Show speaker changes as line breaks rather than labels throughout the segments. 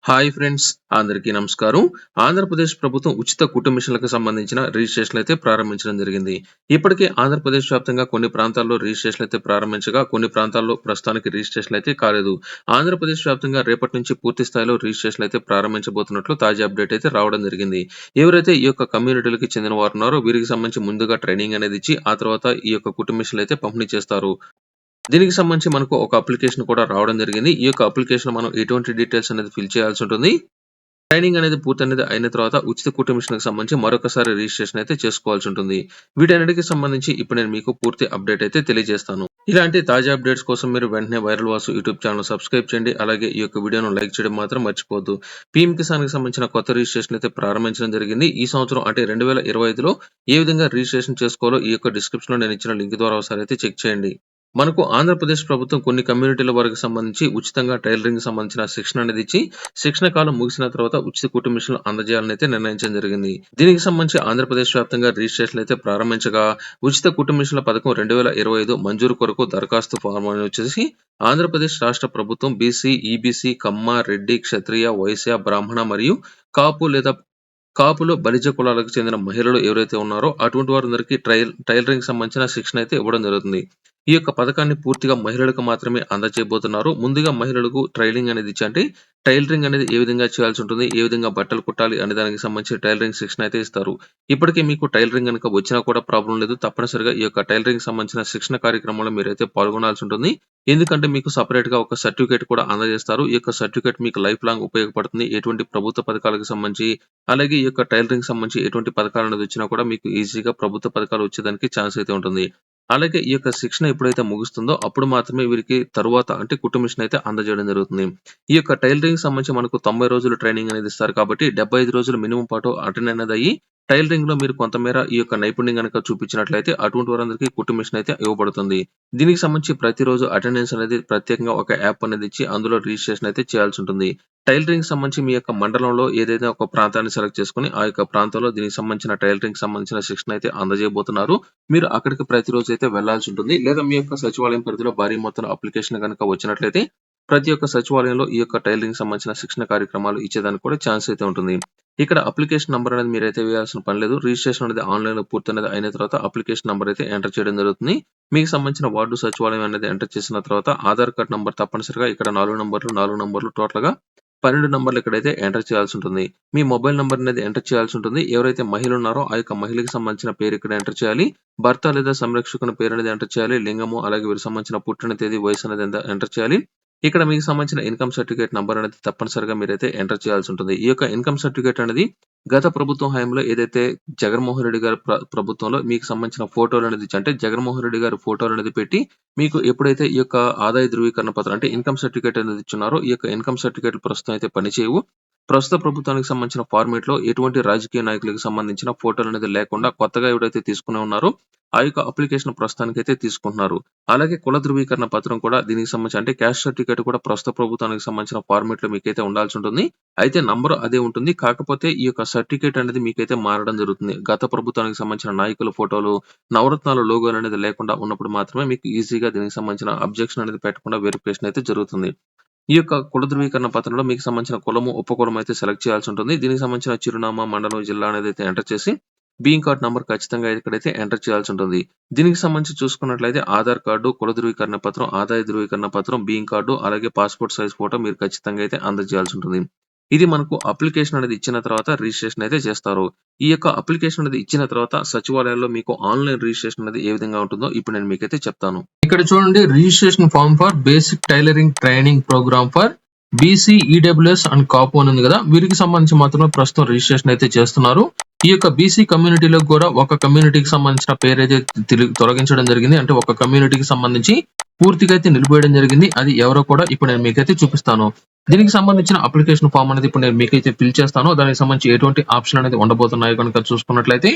Hi friends, అందరికీ నమస్కారం. ఆంధ్రప్రదేశ్ ప్రభుత్వం ఉచిత కుటుంబ మిషన్లకు సంబంధించిన రిజిస్ట్రేషన్లు అయితే ప్రారంభించడం జరిగింది. ఇప్పటికే ఆంధ్రప్రదేశ్ వ్యాప్తంగా కొన్ని ప్రాంతాల్లో రిజిస్ట్రేషన్లు అయితే ప్రారంభించగా, కొన్ని ప్రాంతాల్లో ప్రస్తుతానికి రిజిస్ట్రేషన్లు అయితే కాలేదు. ఆంధ్రప్రదేశ్ వ్యాప్తంగా రేపటి నుంచి పూర్తి స్థాయిలో రిజిస్ట్రేషన్లు అయితే ప్రారంభించబోతున్నట్లు తాజా అప్డేట్ అయితే రావడం జరిగింది. ఎవరైతే ఈ యొక్క కమ్యూనిటీలకి చెందిన వారు ఉన్నారో వీరికి సంబంధించి ముందుగా ట్రైనింగ్ అనేది ఇచ్చి, ఆ తర్వాత ఈ యొక్క కుటుంబ మిషన్లు అయితే పంపిణీ చేస్తారు. దీనికి సంబంధించి మనకు ఒక అప్లికేషన్ కూడా రావడం జరిగింది. ఈ యొక్క అప్లికేషన్ మనం ఎటువంటి డీటెయిల్స్ అనేది ఫిల్ చేయాల్సి ఉంటుంది. ట్రైనింగ్ అనేది పూర్తనేది అయిన తర్వాత ఉచిత కుటుంబ మిషన్‌కి సంబంధించి మరొకసారి రిజిస్ట్రేషన్ అయితే చేసుకోవాల్సి ఉంటుంది. వీటన్నిటికి సంబంధించి ఇప్పుడు నేను మీకు పూర్తి అప్డేట్ అయితే తెలియజేస్తాను. ఇలాంటి తాజా అప్డేట్స్ కోసం మీరు వెంటనే viral Vasu YouTube channel subscribe చేయండి. అలాగే ఈ యొక్క వీడియోను లైక్ చేయడం మాత్రం మర్చిపోవద్దు. పీఎం కిసాన్‌కి సంబంధించిన కొత్త రిజిస్ట్రేషన్ అయితే ప్రారంభించడం జరిగింది. ఈ సంవత్సరం అంటే 2025లో ఏ విధంగా రిజిస్ట్రేషన్ చేసుకోవాలో ఈ యొక్క డిస్క్రిప్షన్‌లో నేను ఇచ్చిన లింక్ ద్వారా ఒకసారి అయితే చెక్ చేయండి. మనకు ఆంధ్రప్రదేశ్ ప్రభుత్వం కొన్ని కమ్యూనిటీల వారికి సంబంధించి ఉచితంగా టైలరింగ్ సంబంధించిన శిక్షణ అనేది ఇచ్చి, శిక్షణ కాలం ముగిసిన తర్వాత ఉచిత కుటుంబ మిషన్లు అందజేయాలని అయితే నిర్ణయించడం జరిగింది. దీనికి సంబంధించి ఆంధ్రప్రదేశ్ వ్యాప్తంగా రిజిస్ట్రేషన్లు అయితే ప్రారంభించగా, ఉచిత కుటుంబ మిషన్ల పథకం 2025 మంజూరు కొరకు దరఖాస్తు ఫారం అని వచ్చేసి ఆంధ్రప్రదేశ్ రాష్ట్ర ప్రభుత్వం బీసీ, ఈబీసీ, కమ్మ, రెడ్డి, క్షత్రియ, వైశ్య, బ్రాహ్మణ మరియు కాపు లేదా కాపులు, బలిజ కులాలకు చెందిన మహిళలు ఎవరైతే ఉన్నారో అటువంటి వారందరికీ టైలరింగ్ సంబంధించిన శిక్షణ అయితే ఇవ్వడం జరుగుతుంది. ఈ యొక్క పథకాన్ని పూర్తిగా మహిళలకు మాత్రమే అందజేయబోతున్నారు. ముందుగా మహిళలకు ట్రైనింగ్ అనేది ఇచ్చి, అంటే టైలరింగ్ అనేది ఏ విధంగా చేయాల్సి ఉంటుంది, ఏ విధంగా బట్టలు కుట్టాలి అనే దానికి సంబంధించి టైలరింగ్ శిక్షణ అయితే ఇస్తారు. ఇప్పటికే మీకు టైలరింగ్ గనుక వచ్చినా కూడా ప్రాబ్లం లేదు. తప్పనిసరిగా ఈ యొక్క టైలరింగ్ సంబంధించిన శిక్షణ కార్యక్రమంలో మీరైతే పాల్గొనాల్సి ఉంటుంది. ఎందుకంటే మీకు సెపరేట్ గా ఒక సర్టిఫికేట్ కూడా అందజేస్తారు. ఈ యొక్క సర్టిఫికేట్ మీకు లైఫ్ లాంగ్ ఉపయోగపడుతుంది. ఎటువంటి ప్రభుత్వ పథకాలకు సంబంధించి, అలాగే ఈ యొక్క టైలరింగ్ సంబంధించి ఎటువంటి పథకాలు అనేది వచ్చినా కూడా మీకు ఈజీగా ప్రభుత్వ పథకాలు వచ్చేదానికి ఛాన్స్ అయితే ఉంటుంది. అలాగే ఈ యొక్క శిక్షణ ఎప్పుడైతే ముగుస్తుందో అప్పుడు మాత్రమే వీరికి తరువాత అంటే కుటుంబ మిషన్ అయితే అందజేయడం జరుగుతుంది. ఈ యొక్క టైలరింగ్ సంబంధించి మనకు 90 రోజులు ట్రైనింగ్ అనేది ఇస్తారు కాబట్టి 75 రోజులు మినిమం పాటు అటెండ్ అనేది అయ్యి, టైలరింగ్ లో మీరు కొంతమేర ఈ యొక్క నైపుణ్యం గనక చూపించినట్లయితే అటువంటి వారందరికీ కుటుంబ మిషన్ అయితే ఇవ్వబడుతుంది. దీనికి సంబంధించి ప్రతిరోజు అటెండెన్స్ అనేది ప్రత్యేకంగా ఒక యాప్ అనేది ఇచ్చి అందులో రిజిస్ట్రేషన్ అయితే చేయాల్సి ఉంటుంది. టైలరింగ్ సంబంధించి మీ యొక్క మండలంలో ఏదైతే ఒక ప్రాంతాన్ని సెలెక్ట్ చేసుకొని ఆ యొక్క ప్రాంతంలో దీనికి సంబంధించిన టైలరింగ్ సంబంధించిన శిక్షణ అయితే అందజేయబోతున్నారు. మీరు అక్కడికి ప్రతిరోజు అయితే వెళ్లాల్సి ఉంటుంది. లేదా మీ యొక్క సచివాలయం పరిధిలో భారీ మొత్తంలో అప్లికేషన్ గనక వచ్చినట్లయితే ప్రతి ఒక్క సచివాలయంలో ఈ యొక్క టైలరింగ్ సంబంధించిన శిక్షణ కార్యక్రమాలు ఇచ్చేదానికి కూడా ఛాన్స్ అయితే ఉంటుంది. ఇక్కడ అప్లికేషన్ నంబర్ అనేది మీరైతే వేయాల్సిన పని లేదు. రిజిస్ట్రేషన్ అనేది ఆన్లైన్ లో పూర్తయినది అయిన తర్వాత అప్లికేషన్ నంబర్ అయితే ఎంటర్ చేయడం జరుగుతుంది. మీకు సంబంధించిన వార్డు సచివాలయం అనేది ఎంటర్ చేసిన తర్వాత ఆధార్ కార్డ్ నంబర్ తప్పనిసరిగా ఇక్కడ 4 నంబర్లు టోటల్ గా 12 నంబర్లు ఇక్కడైతే ఎంటర్ చేయాల్సి ఉంటుంది. మీ మొబైల్ నంబర్ అనేది ఎంటర్ చేయాల్సి ఉంటుంది. ఎవరైతే మహిళ ఉన్నారో ఆ యొక్క మహిళకి సంబంధించిన పేరు ఇక్కడ ఎంటర్ చేయాలి. భర్త లేదా సంరక్షకుని పేరు అనేది ఎంటర్ చేయాలి. లింగము, అలాగే వీరికి సంబంధించిన పుట్టిన తేదీ, వయసు అనేది ఎంటర్ చేయాలి. ఇక్కడ మీకు సంబంధించిన ఇన్కమ్ సర్టిఫికేట్ నంబర్ అనేది తప్పనిసరిగా మీరైతే ఎంటర్ చేయాల్సి ఉంటుంది. ఈ యొక్క ఇన్కమ్ సర్టిఫికేట్ అనేది గత ప్రభుత్వం హయాంలో ఏదైతే జగన్మోహన్ రెడ్డి గారి ప్రభుత్వంలో మీకు సంబంధించిన ఫోటోలు అనేది అంటే జగన్మోహన్ రెడ్డి గారి ఫోటోలు అనేది పెట్టి మీకు ఎప్పుడైతే ఈ యొక్క ఆదాయ ధృవీకరణ పత్రం అంటే ఇన్కమ్ సర్టిఫికేట్ అనేది ఇచ్చున్నారో ఈ యొక్క ఇన్కమ్ సర్టిఫికేట్ ప్రస్తుతం అయితే పనిచేయవు. ప్రస్తుత ప్రభుత్వానికి సంబంధించిన ఫార్మేట్ లో ఎటువంటి రాజకీయ నాయకులకు సంబంధించిన ఫోటోలు అనేది లేకుండా కొత్తగా ఎవరైతే తీసుకుని ఉన్నారో ఆ యొక్క అప్లికేషన్ ప్రస్తుతానికి అయితే తీసుకుంటున్నారు. అలాగే కుల ధృవీకరణ పత్రం కూడా దీనికి సంబంధించి అంటే క్యాస్ట్ సర్టిఫికేట్ కూడా ప్రస్తుత ప్రభుత్వానికి సంబంధించిన ఫార్మేట్ లో మీకైతే ఉండాల్సి ఉంటుంది. అయితే నంబర్ అదే ఉంటుంది. కాకపోతే ఈ యొక్క సర్టిఫికేట్ అనేది మీకైతే మారడం జరుగుతుంది. గత ప్రభుత్వానికి సంబంధించిన నాయకుల ఫోటోలు, నవరత్నాల లోగోలు అనేది లేకుండా ఉన్నప్పుడు మాత్రమే మీకు ఈజీగా దీనికి సంబంధించిన అబ్జెక్షన్ అనేది పెట్టకుండా వెరిఫికేషన్ అయితే జరుగుతుంది. ఈ యొక్క కుల ధృవీకరణ పత్రంలో మీకు సంబంధించిన కులము, ఉపకులం అయితే సెలెక్ట్ చేయాల్సి ఉంటుంది. దీనికి సంబంధించిన చిరునామా, మండలం, జిల్లా అనేది అయితే ఎంటర్ చేసి బీయింగ్ కార్డ్ నంబర్ ఖచ్చితంగా ఇక్కడైతే ఎంటర్ చేయాల్సి ఉంటుంది. దీనికి సంబంధించి చూసుకున్నట్లయితే ఆధార్ కార్డు, కుల ధృవీకరణ పత్రం, ఆదాయ ధృవీకరణ పత్రం, బీయింగ్ కార్డు, అలాగే పాస్పోర్ట్ సైజ్ ఫోటో మీరు ఖచ్చితంగా అయితే అందజేయాల్సి ఉంటుంది. ఇది మనకు అప్లికేషన్ అనేది ఇచ్చిన తర్వాత రిజిస్ట్రేషన్ అయితే చేస్తారు. ఈ యొక్క అప్లికేషన్ అనేది ఇచ్చిన తర్వాత సచివాలయాల్లో మీకు ఆన్లైన్ రిజిస్ట్రేషన్ అనేది ఏ విధంగా ఉంటుందో ఇప్పుడు నేను మీకైతే చెప్తాను. ఇక్కడ చూడండి, registration form for basic tailoring training programme for BC, EWS and Kapu అని ఉంది కదా, వీరికి సంబంధించి మాత్రమే ప్రస్తుతం రిజిస్ట్రేషన్ అయితే చేస్తున్నారు. ఈ యొక్క బీసీ కమ్యూనిటీలో కూడా ఒక కమ్యూనిటీకి సంబంధించిన పేరు అయితే తొలగించడం జరిగింది. అంటే ఒక కమ్యూనిటీకి సంబంధించి పూర్తిగా అయితే నిలిపేయడం జరిగింది. అది ఎవరో కూడా ఇప్పుడు నేను మీకైతే చూపిస్తాను. దీనికి సంబంధించిన అప్లికేషన్ ఫామ్ అనేది ఇప్పుడు నేను మీకైతే ఫిల్ చేస్తాను. దానికి సంబంధించి ఎటువంటి ఆప్షన్ అనేది ఉండబోతున్నాయో కనుక చూసుకున్నట్లయితే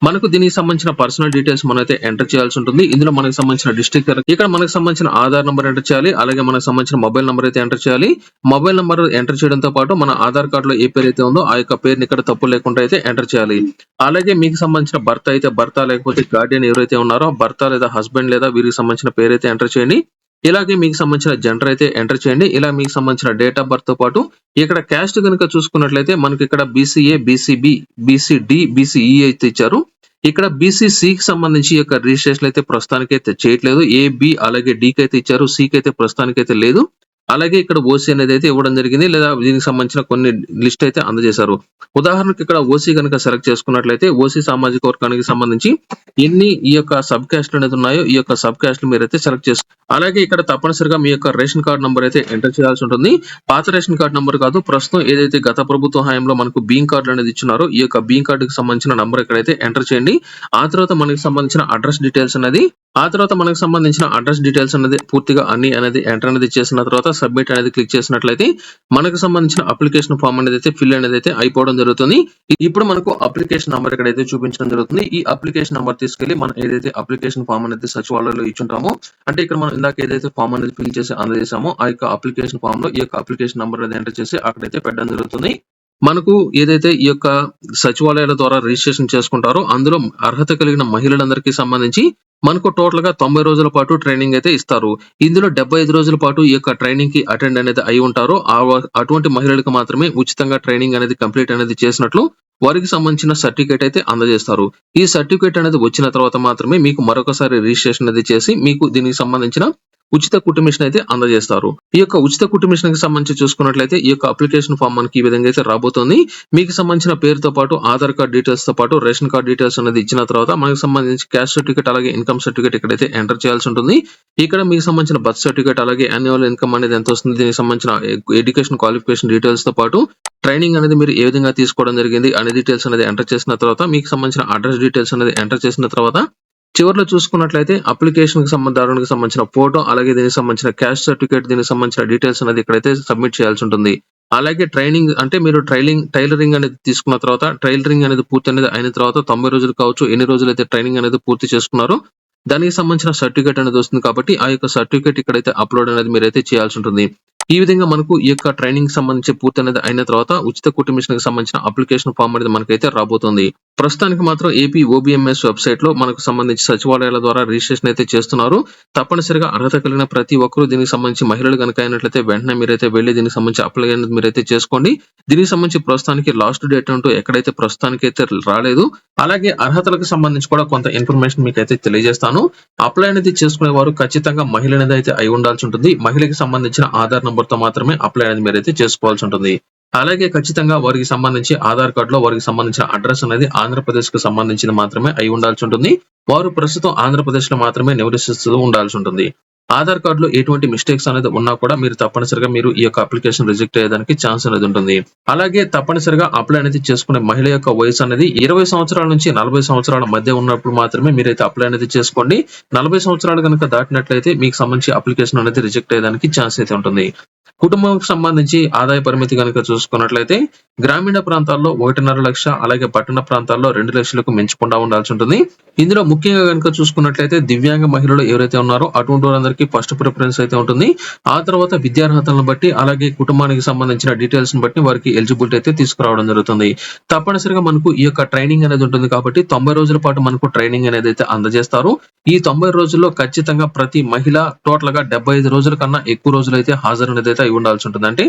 మనకు దీనికి సంబంధించిన పర్సనల్ డీటెయిల్స్ మనైతే ఎంటర్ చేయాల్సి ఉంటుంది. ఇందులో మనకు సంబంధించిన డిస్ట్రిక్ట్, ఇక్కడ మనకు సంబంధించిన ఆధార్ నంబర్ ఎంటర్ చేయాలి. అలాగే మనకు సంబంధించిన మొబైల్ నంబర్ అయితే ఎంటర్ చేయాలి. మొబైల్ నంబర్ ఎంటర్ చేయడంతో పాటు మన ఆధార్ కార్డ్ లో ఏ పేరు అయితే ఉందో ఆ యొక్క పేరుని ఇక్కడ తప్పు లేకుండా అయితే ఎంటర్ చేయాలి. అలాగే మీకు సంబంధించిన భర్త అయితే భర్త, లేకపోతే గార్డియన్ ఎవరైతే ఉన్నారో భర్త లేదా హస్బెండ్ లేదా వీరికి సంబంధించిన పేరు అయితే ఎంటర్ చేయండి. ఇలాగే మీకు సంబంధించిన జెండర్ అయితే ఎంటర్ చేయండి. ఇలా మీకు సంబంధించిన డేట్ ఆఫ్ బర్త్ తో పాటు ఇక్కడ క్యాస్ట్ గనుక చూసుకున్నట్లయితే మనకి ఇక్కడ బీసీఏ, బీసీబీ, బీసీడీ, బీసీఈ అయితే ఇచ్చారు. ఇక్కడ బీసీసీకి సంబంధించి ఈ యొక్క రిజిస్ట్రేషన్ అయితే ప్రస్తుతానికైతే చేయట్లేదు. ఏ, బి అలాగే డీకి అయితే ఇచ్చారు. సికి అయితే ప్రస్తుతానికైతే లేదు. అలాగే ఇక్కడ ఓసీ అనేది అయితే ఇవ్వడం జరిగింది. లేదా దీనికి సంబంధించిన కొన్ని లిస్ట్ అయితే అందజేశారు. ఉదాహరణకు ఇక్కడ ఓసీ కనుక సెలెక్ట్ చేసుకున్నట్లయితే ఓసీ సామాజిక వర్గానికి సంబంధించి ఎన్ని ఈ యొక్క సబ్ క్యాస్ట్ అనేది ఉన్నాయో ఈ యొక్క సబ్ క్యాస్ట్ మీరైతే సెలెక్ట్ చేసుకో. అలాగే ఇక్కడ తప్పనిసరిగా మీ యొక్క రేషన్ కార్డ్ నంబర్ అయితే ఎంటర్ చేయాల్సి ఉంటుంది. పాత రేషన్ కార్డ్ నంబర్ కాదు, ప్రస్తుతం ఏదైతే గత ప్రభుత్వ హయాంలో మనకు బీయింగ్ కార్డులు అనేది ఇచ్చున్నారో ఈ యొక్క బీయింగ్ కార్డుకి సంబంధించిన నంబర్ ఇక్కడైతే ఎంటర్ చేయండి. ఆ తర్వాత మనకి సంబంధించిన అడ్రస్ డీటెయిల్స్ అనేది పూర్తిగా అన్ని అనేది ఎంటర్ అనేది చేసిన తర్వాత సబ్మిట్ అనేది క్లిక్ చేసినట్లయితే మనకు సంబంధించిన అప్లికేషన్ ఫామ్ అనేది అయితే ఫిల్ అనేది అయితే అయిపోవడం జరుగుతుంది. ఇప్పుడు మనకు అప్లికేషన్ నంబర్ ఇక్కడైతే చూపించడం జరుగుతుంది. ఈ అప్లికేషన్ నంబర్ తీసుకెళ్లి మనం ఏదైతే అప్లికేషన్ ఫామ్ అనేది సచివాలయంలో ఇచ్చుంటామో, అంటే ఇక్కడ మనం ఇందాక ఏదైతే ఫామ్ అనేది ఫిల్ చేసి అందజేసామో ఆ యొక్క అప్లికేషన్ ఫామ్ లో ఈ యొక్క అప్లికేషన్ నంబర్ అనేది ఎంటర్ చేసి అక్కడైతే పెట్టడం జరుగుతుంది. మనకు ఏదైతే ఈ యొక్క సచివాలయాల ద్వారా రిజిస్ట్రేషన్ చేసుకుంటారో అందులో అర్హత కలిగిన మహిళలందరికీ సంబంధించి మనకు టోటల్ గా 90 రోజుల పాటు ట్రైనింగ్ అయితే ఇస్తారు. ఇందులో 75 రోజుల పాటు ఈ యొక్క ట్రైనింగ్ కి అటెండ్ అనేది అయి ఉంటారో అటువంటి మహిళలకు మాత్రమే ఉచితంగా ట్రైనింగ్ అనేది కంప్లీట్ అనేది చేసినట్లు వారికి సంబంధించిన సర్టిఫికేట్ అయితే అందజేస్తారు. ఈ సర్టిఫికేట్ అనేది వచ్చిన తర్వాత మాత్రమే మీకు మరొకసారి రిజిస్ట్రేషన్ అనేది చేసి మీకు దీనికి సంబంధించిన ఉచిత కుటుంబిషన్ అయితే అందజేస్తారు. ఈ యొక్క ఉచిత కుటుంబిషన్ కి సంబంధించి చూసుకున్నట్లయితే ఈ యొక్క అప్లికేషన్ ఫామ్ మనకి ఈ విధంగా అయితే రాబోతుంది. మీకు సంబంధించిన పేరుతో పాటు ఆధార్ కార్డ్ డీటెయిల్స్ తో పాటు రేషన్ కార్డ్ డీటెయిల్స్ అనేది ఇచ్చిన తర్వాత మనకు సంబంధించి క్యాస్ట్ సర్టిఫికేట్ అలాగే ఇన్కమ్ సర్టిఫికేట్ ఇక్కడైతే ఎంటర్ చేయాల్సి ఉంటుంది. ఇక్కడ మీకు సంబంధించిన బర్త్ సర్టిఫికేట్ అలాగే యాన్యువల్ ఇన్కమ్ అనేది ఎంత వస్తుంది, దీనికి సంబంధించిన ఎడ్యుకేషన్ క్వాలిఫికేషన్ డీటెయిల్స్ తో పాటు ట్రైనింగ్ అనేది మీరు ఏ విధంగా తీసుకోవడం జరిగింది అనే డీటెయిల్స్ అనేది ఎంటర్ చేసిన తర్వాత మీకు సంబంధించిన అడ్రస్ డీటెయిల్స్ అనేది ఎంటర్ చేసిన తర్వాత చివరిలో చూసుకున్నట్లయితే అప్లికేషన్ కి సంబంధించిన ఫోటో అలాగే దీనికి సంబంధించిన క్యాస్ట్ సర్టిఫికేట్ దీనికి సంబంధించిన డీటెయిల్స్ అనేది ఇక్కడైతే సబ్మిట్ చేయాల్సి ఉంటుంది. అలాగే ట్రైనింగ్ అంటే మీరు టైలరింగ్ అనేది తీసుకున్న తర్వాత టైలరింగ్ అనేది పూర్తి అనేది అయిన తర్వాత 90 రోజులు కావచ్చు, ఎన్ని రోజులు అయితే ట్రైనింగ్ అనేది పూర్తి చేసుకున్నారో దానికి సంబంధించిన సర్టిఫికేట్ అనేది వస్తుంది. కాబట్టి ఆ యొక్క సర్టిఫికేట్ ఇక్కడైతే అప్లోడ్ అనేది మీరైతే చేయాల్సి ఉంటుంది. ఈ విధంగా మనకు ఈ యొక్క ట్రైనింగ్ సంబంధించి పూర్తి అనేది అయిన తర్వాత ఉచిత కుటుంబిషన్ కి సంబంధించిన అప్లికేషన్ ఫామ్ అనేది మనకైతే రాబోతుంది. ప్రస్తుతానికి మాత్రం ఏపీ ఓబీఎంఎస్ వెబ్సైట్ లో మనకు సంబంధించి సచివాలయాల ద్వారా రిజిస్ట్రేషన్ అయితే చేస్తున్నారు. తప్పనిసరిగా అర్హత కలిగిన ప్రతి ఒక్కరూ దీనికి సంబంధించి మహిళలు కనుక అయినట్లయితే వెంటనే మీరైతే వెళ్లి దీనికి సంబంధించి అప్లై అనేది మీరైతే చేసుకోండి. దీనికి సంబంధించి ప్రస్తుతానికి లాస్ట్ డేట్ అంటూ ఎక్కడైతే ప్రస్తుతానికి అయితే రాలేదు. అలాగే అర్హతలకు సంబంధించి కూడా కొంత ఇన్ఫర్మేషన్ మీకు అయితే తెలియజేస్తాను. అప్లై అనేది చేసుకునే వారు ఖచ్చితంగా మహిళ అనేది అయితే అయి ఉండాల్సి ఉంటుంది. మహిళకి సంబంధించిన ఆధార్ నంబర్ తో మాత్రమే అప్లై అనేది మీరైతే చేసుకోవాల్సి ఉంటుంది. అలాగే ఖచ్చితంగా వారికి సంబంధించి ఆధార్ కార్డ్ లో వారికి సంబంధించిన అడ్రస్ అనేది ఆంధ్రప్రదేశ్ కు సంబంధించిన మాత్రమే అయి ఉండాల్సి ఉంటుంది. వారు ప్రస్తుతం ఆంధ్రప్రదేశ్ లో మాత్రమే నివసిస్తూ ఉండాల్సి ఉంటుంది. ఆధార్ కార్డ్ లో ఎటువంటి మిస్టేక్స్ అనేది ఉన్నా కూడా మీరు తప్పనిసరిగా మీరు ఈ యొక్క అప్లికేషన్ రిజెక్ట్ అయ్యేదానికి ఛాన్స్ అనేది ఉంటుంది. అలాగే తప్పనిసరిగా అప్లై అనేది చేసుకునే మహిళ యొక్క వయసు అనేది 20 సంవత్సరాల నుంచి 40 సంవత్సరాల మధ్య ఉన్నప్పుడు మాత్రమే మీరైతే అప్లై అనేది చేసుకోండి. 40 సంవత్సరాలు కనుక దాటినట్లయితే మీకు సంబంధించి అప్లికేషన్ అనేది రిజెక్ట్ అయ్యేదానికి ఛాన్స్ అయితే ఉంటుంది. కుటుంబానికి సంబంధించి ఆదాయ పరిమితి కనుక చూసుకున్నట్లయితే గ్రామీణ ప్రాంతాల్లో 1.5 లక్ష అలాగే పట్టణ ప్రాంతాల్లో 2 లక్షలకు మించకుండా ఉండాల్సి ఉంటుంది. ఇందులో ముఖ్యంగా కనుక చూసుకున్నట్లయితే దివ్యాంగ మహిళలు ఎవరైతే ఉన్నారో అటువంటి వారందరికీ ఫస్ట్ ప్రిఫరెన్స్ అయితే ఉంటుంది. ఆ తర్వాత విద్యార్హతలను బట్టి అలాగే కుటుంబానికి సంబంధించిన డీటెయిల్స్ ని బట్టి వారికి ఎలిజిబిలిటీ అయితే తీసుకురావడం జరుగుతుంది. తప్పనిసరిగా మనకు ఈ యొక్క ట్రైనింగ్ అనేది ఉంటుంది కాబట్టి 90 రోజుల పాటు మనకు ట్రైనింగ్ అనేది అయితే అందజేస్తారు. ఈ 90 రోజుల్లో ఖచ్చితంగా ప్రతి మహిళ టోటల్ గా 75 రోజుల కన్నా ఎక్కువ రోజులు అయితే హాజరు అనేది అయితే అయి ఉండాల్సి ఉంటుంది. అంటే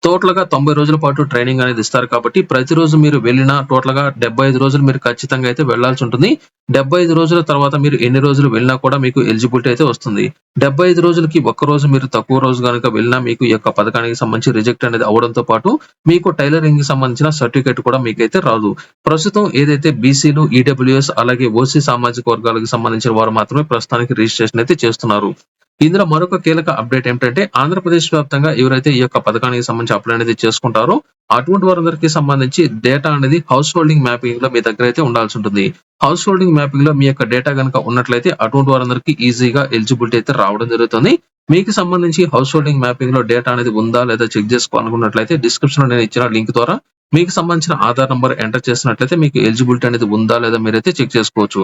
టోటల్ గా 90 రోజుల పాటు ట్రైనింగ్ అనేది ఇస్తారు కాబట్టి ప్రతిరోజు మీరు వెళ్ళినా టోటల్ గా 75 రోజులు మీరు ఖచ్చితంగా అయితే వెళ్లాల్సి ఉంటుంది. 75 రోజుల తర్వాత మీరు ఎన్ని రోజులు వెళ్ళినా కూడా మీకు ఎలిజిబిలిటీ అయితే వస్తుంది. 75 రోజులకి ఒక్క రోజు మీరు తక్కువ రోజు కనుక వెళ్ళినా మీకు ఈ యొక్క పథకానికి సంబంధించి రిజెక్ట్ అనేది అవడంతో పాటు మీకు టైలరింగ్ కి సంబంధించిన సర్టిఫికేట్ కూడా మీకైతే రాదు. ప్రస్తుతం ఏదైతే బీసీలు, ఈడబ్ల్యూఎస్ అలాగే ఓసీ సామాజిక వర్గాలకు సంబంధించిన వారు మాత్రమే ప్రస్తుతానికి రిజిస్ట్రేషన్ అయితే చేస్తున్నారు. ఇందులో మరొక కీలక అప్డేట్ ఏమిటంటే ఆంధ్రప్రదేశ్ వ్యాప్తంగా ఎవరైతే ఈ యొక్క పథకానికి సంబంధించి అప్లై అనేది చేసుకుంటారో అటువంటి వారందరికీ సంబంధించి డేటా అనేది హౌస్ హోల్డింగ్ మ్యాపింగ్ లో మీ దగ్గర అయితే ఉండాల్సి ఉంటుంది. హౌస్ హోల్డింగ్ మ్యాపింగ్ లో మీ యొక్క డేటా కనుక ఉన్నట్లయితే అటువంటి వారందరికీ ఈజీగా ఎలిజిబిలిటీ అయితే రావడం జరుగుతుంది. మీకు సంబంధించి హౌస్ హోల్డింగ్ మ్యాపింగ్ లో డేటా అనేది ఉందా లేదా చెక్ చేసుకోవాలనుకున్నట్లయితే డిస్క్రిప్షన్ లో నేను ఇచ్చిన లింక్ ద్వారా మీకు సంబంధించిన ఆధార్ నంబర్ ఎంటర్ చేసినట్లయితే మీకు ఎలిజిబిలిటీ అనేది ఉందా లేదా మీరైతే చెక్ చేసుకోవచ్చు.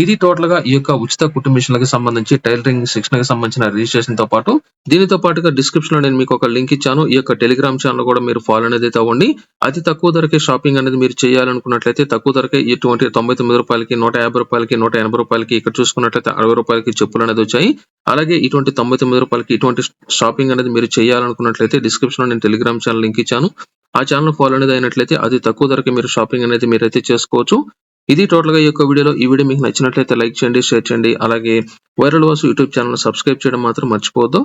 ఇది టోటల్ గా ఈ యొక్క ఉచిత కుట్టు మిషన్లకు సంబంధించి టైలరింగ్ శిక్షణకు సంబంధించిన రిజిస్ట్రేషన్ తో పాటు దీనితో పాటుగా డిస్క్రిప్షన్ లో నేను మీకు ఒక లింక్ ఇచ్చాను. ఈ యొక్క టెలిగ్రామ్ ఛానల్ కూడా మీరు ఫాలో అనేది అయితే అవ్వండి. అతి తక్కువ ధరకే షాపింగ్ అనేది మీరు చేయాలనుకున్నట్లయితే తక్కువ ధరకే ఇటువంటి రూ. 99, రూ. 150, రూ. 180 ఇక్కడ చూసుకున్నట్లయితే రూ. 60 చెప్పులు అనేది వచ్చాయి. అలాగే ఇటువంటి రూ. 99 ఇటువంటి షాపింగ్ అనేది మీరు చేయాలనుకున్నట్లయితే డిస్క్రిప్షన్ లో నేను టెలిగ్రామ్ ఛానల్ లింక్ ఇచ్చాను. ఆ ఛానల్ ఫాలో అనేది అయినట్లయితే అతి తక్కువ ధరకే మీరు షాపింగ్ అనేది మీరైతే చేసుకోవచ్చు. ఇది టోటల్ గా ఈ యొక్క వీడియోలో. ఈ వీడియో మీకు నచ్చినట్లయితే లైక్ చేయండి, షేర్ చేయండి. అలాగే viral Vasu YouTube channel subscribe చేయడం మాత్రం మర్చిపోవద్దు.